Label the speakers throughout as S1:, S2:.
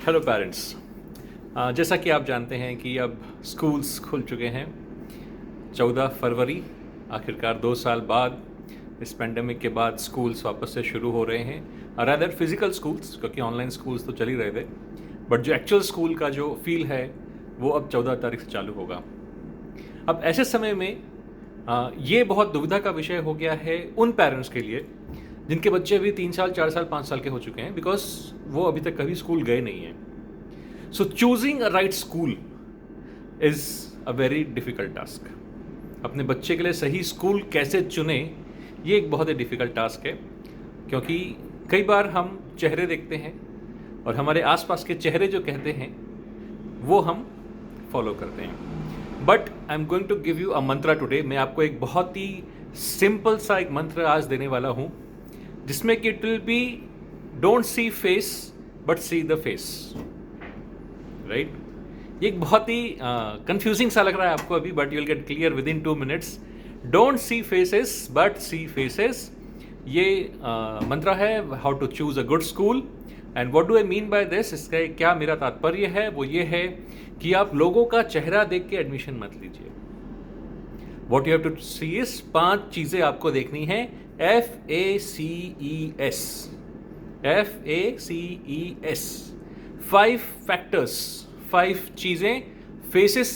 S1: Hello parents. जैसा कि आप जानते हैं कि अब स्कूल्स खुल चुके हैं 14 फरवरी। आखिरकार 2 साल बाद इस पेंडेमिक के बाद स्कूल्स वापस से शुरू हो रहे हैं, रादर फिजिकल स्कूल्स, क्योंकि ऑनलाइन स्कूल्स तो चल ही रहे थे, बट जो एक्चुअल स्कूल का जो फील है वो अब 14 तारीख से चालू होगा। अब ऐसे समय में ये बहुत दुविधा का विषय हो गया है उन पेरेंट्स के लिए जिनके बच्चे अभी 3 साल 4 साल 5 साल के हो चुके हैं, बिकॉज वो अभी तक कभी स्कूल गए नहीं हैं। So choosing a right school is a very difficult task. अपने बच्चे के लिए सही स्कूल कैसे चुने, ये एक बहुत ही डिफ़िकल्ट टास्क है, क्योंकि कई बार हम चेहरे देखते हैं और हमारे आसपास के चेहरे जो कहते हैं वो हम फॉलो करते हैं। But I am going to give you a mantra today. मैं आपको एक बहुत ही सिंपल सा एक मंत्र आज देने वाला हूँ, जिसमें कि it will be don't see face but see the face, right. ये एक बहुत ही कंफ्यूजिंग सा लग रहा है आपको अभी, but you will get clear within 2 minutes. Don't see faces but see faces, ये मंत्र है how to choose a good school. And what do I mean by this, इसका क्या मेरा तात्पर्य है वो ये है कि आप लोगों का चेहरा देख के एडमिशन मत लीजिए। What you have to see is 5 चीजें आपको देखनी है। FACES, FACES, 5 फैक्टर्स, 5 चीजें, फेसेस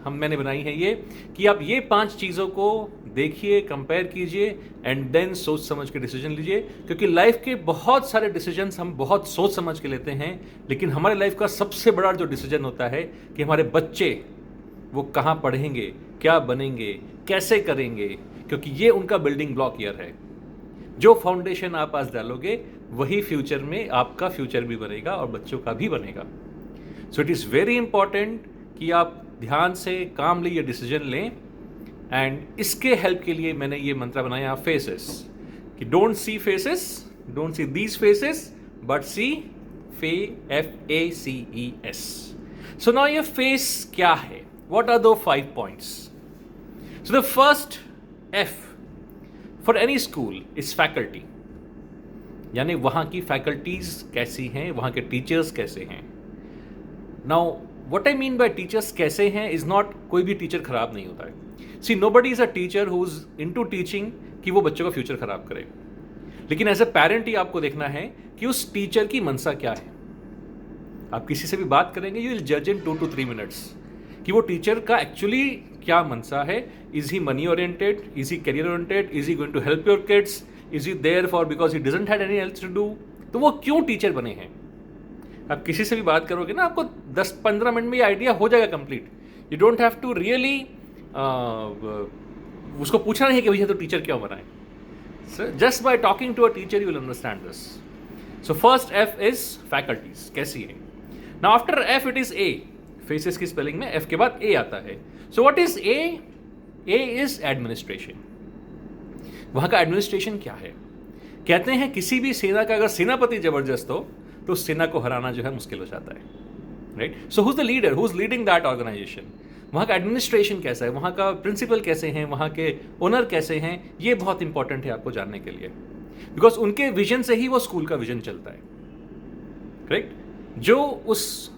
S1: मैंने बनाई है ये, कि आप ये 5 चीज़ों को देखिए, कंपेयर कीजिए एंड देन सोच समझ के डिसीजन लीजिए। क्योंकि लाइफ के बहुत सारे डिसीजंस हम बहुत सोच समझ के लेते हैं, लेकिन हमारे लाइफ का सबसे बड़ा जो डिसीजन होता है कि हमारे बच्चे वो कहाँ पढ़ेंगे, क्या बनेंगे, कैसे करेंगे, क्योंकि ये उनका बिल्डिंग ब्लॉक ईयर है। जो फाउंडेशन आप आज डालोगे वही फ्यूचर में आपका फ्यूचर भी बनेगा और बच्चों का भी बनेगा। So it is very important कि आप ध्यान से काम लिए डिसीजन लें। एंड इसके हेल्प के लिए मैंने ये मंत्र बनाया फेसेस, कि don't see faces, don't see these faces but see FACES। So now ये फेस क्या है, what are those 5 points. So the first F for any school is faculty, यानी वहां की फैकल्टीज कैसी हैं, वहां के टीचर्स कैसे हैं। Now what I mean bye teachers कैसे हैं इज नॉट कोई भी टीचर खराब नहीं होता है। See nobody is a teacher who is into teaching कि वो बच्चों का फ्यूचर खराब करे, लेकिन एज अ पेरेंट ही आपको देखना है कि उस टीचर की मनसा क्या है। आप किसी से भी बात करेंगे, यू विल जज इन 2 to 3 मिनट्स कि वो टीचर का एक्चुअली क्या मनसा है। Is he money oriented, is he career oriented, is he going to help your kids, is he there for because he doesn't have any else to do. तो वो क्यों teacher बने हैं। आप किसी से भी बात करोगे ना, आपको 10-15 मिनट में ये आइडिया हो जाएगा complete. You don't have to really उसको पूछना नहीं कि भैया तो टीचर क्यों बना है। Just by talking to a teacher you will understand this. So first F is faculties कैसी है। Now after F it is A। Faces की स्पेलिंग में F के बाद A आता है। So what is A? A is administration. वहां का एडमिनिस्ट्रेशन क्या है। कहते हैं किसी भी सेना का अगर सेनापति जबरदस्त हो तो उस सेना को हराना जो है मुश्किल हो जाता है, right. So who is the leader, who is leading that organization. वहाँ का एडमिनिस्ट्रेशन कैसा है, वहाँ का प्रिंसिपल कैसे हैं, वहाँ के ओनर कैसे हैं, ये बहुत इंपॉर्टेंट है आपको जानने के लिए, बिकॉज उनके विजन से ही वो स्कूल का विजन चलता है, राइट। जो उस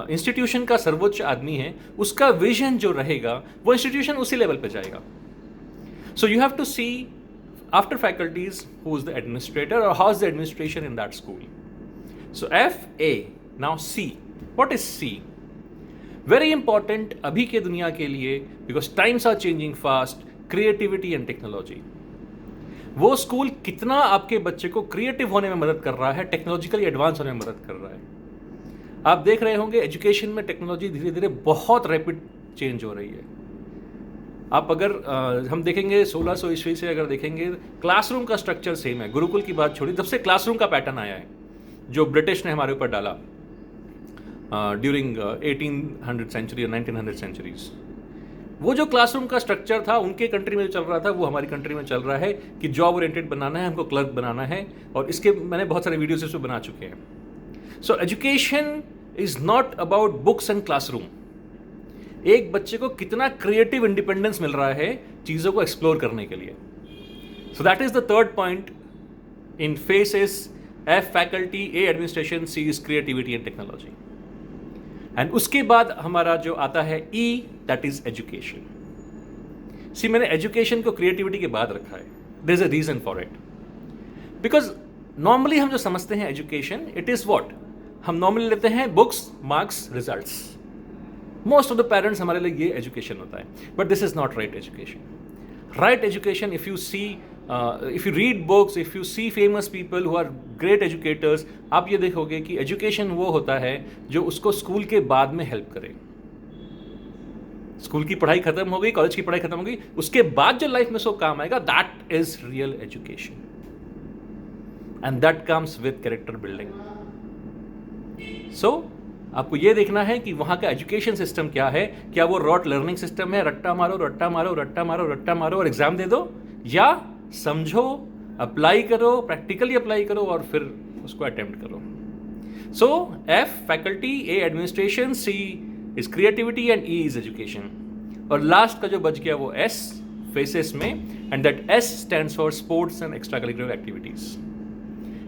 S1: इंस्टीट्यूशन का सर्वोच्च आदमी है उसका विजन जो रहेगा वो इंस्टीट्यूशन उसी लेवल पे जाएगा। So you have to see after faculties who is the administrator और how is the administration in that school. So FA, now C. What is C? Very important अभी के दुनिया के लिए, because times are changing fast, creativity and technology. वो school कितना आपके बच्चे को क्रिएटिव होने में मदद कर रहा है, टेक्नोलॉजिकली एडवांस होने में मदद कर रहा है। आप देख रहे होंगे एजुकेशन में टेक्नोलॉजी धीरे धीरे बहुत रैपिड चेंज हो रही है। आप अगर हम देखेंगे 1600 ईस्वी से अगर देखेंगे, क्लासरूम का स्ट्रक्चर सेम है। गुरुकुल की बात छोड़ी, जब से क्लासरूम का पैटर्न आया है जो ब्रिटिश ने हमारे ऊपर डाला ड्यूरिंग 1800 सेंचुरी और 1900 सेंचुरीज, वो जो क्लासरूम का स्ट्रक्चर था उनके कंट्री में चल रहा था, वो हमारी कंट्री में चल रहा है कि जॉब ओरिएंटेड बनाना है, हमको क्लर्क बनाना है, और इसके मैंने बहुत सारे वीडियोस इसमें बना चुके हैं। So education is not about books and classroom. एक बच्चे को कितना क्रिएटिव इंडिपेंडेंस मिल रहा है चीज़ों को एक्सप्लोर करने के लिए। So that is the third point in faces F faculty, A administration, C is creativity and technology. And उसके बाद हमारा जो आता है E, that is education. See, मैंने एजुकेशन को क्रिएटिविटी के बाद रखा है. There is a reason for it. Because normally हम जो समझते हैं एजुकेशन, इट इज व्हाट, हम नॉर्मली लेते हैं books, marks, results. Most of the parents हमारे लिए ये एजुकेशन होता है. But this is not right education. Right education, if you see, if you read books, if you see famous people who are great educators, आप ये देखोगे कि education वो होता है जो उसको स्कूल के बाद में हेल्प करे. स्कूल की पढ़ाई खत्म हो गई, कॉलेज की पढ़ाई खत्म हो गई, उसके बाद जो लाइफ में सो काम आएगा, that is real education. And that comes with character building. So आपको ये देखना है कि वहां का एजुकेशन सिस्टम क्या है. क्या वो रॉट लर्निंग सिस्टम है, रट्टा मारो रट्टा मारो रट्टा मारो रट्टा मारो और एग्जाम दे दो, या समझो, अप्लाई करो, प्रैक्टिकली अप्लाई करो और फिर उसको अटेम्प्ट करो. So F faculty, A administration, C is creativity and E is education. और लास्ट का जो बच गया वो एस, फेसेस में, and that S stands for sports and extra curricular activities.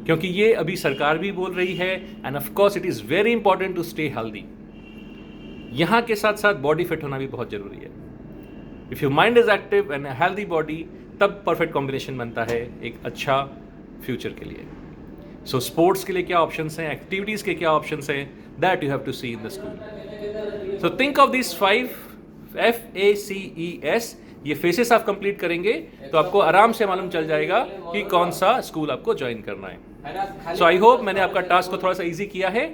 S1: क्योंकि ये अभी सरकार भी बोल रही है, and of course it is very important to stay healthy. यहाँ के साथ साथ बॉडी फिट होना भी बहुत जरूरी है. If your mind is active and healthy body, तब परफेक्ट कॉम्बिनेशन बनता है एक अच्छा फ्यूचर के लिए. सो स्पोर्ट्स के लिए क्या ऑप्शंस हैं, एक्टिविटीज़ के क्या ऑप्शंस हैं, that you have to see in the school. So think of this 5 FACES. ये फेसेस आप कंप्लीट करेंगे तो आपको आराम से मालूम चल जाएगा कि कौन सा स्कूल आपको ज्वाइन करना है. सो आई होप मैंने आपका टास्क को थोड़ा सा ईजी किया है.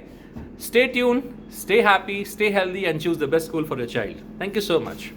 S1: Stay tune, stay happy, stay healthy and choose the best school for your child. Thank you so much.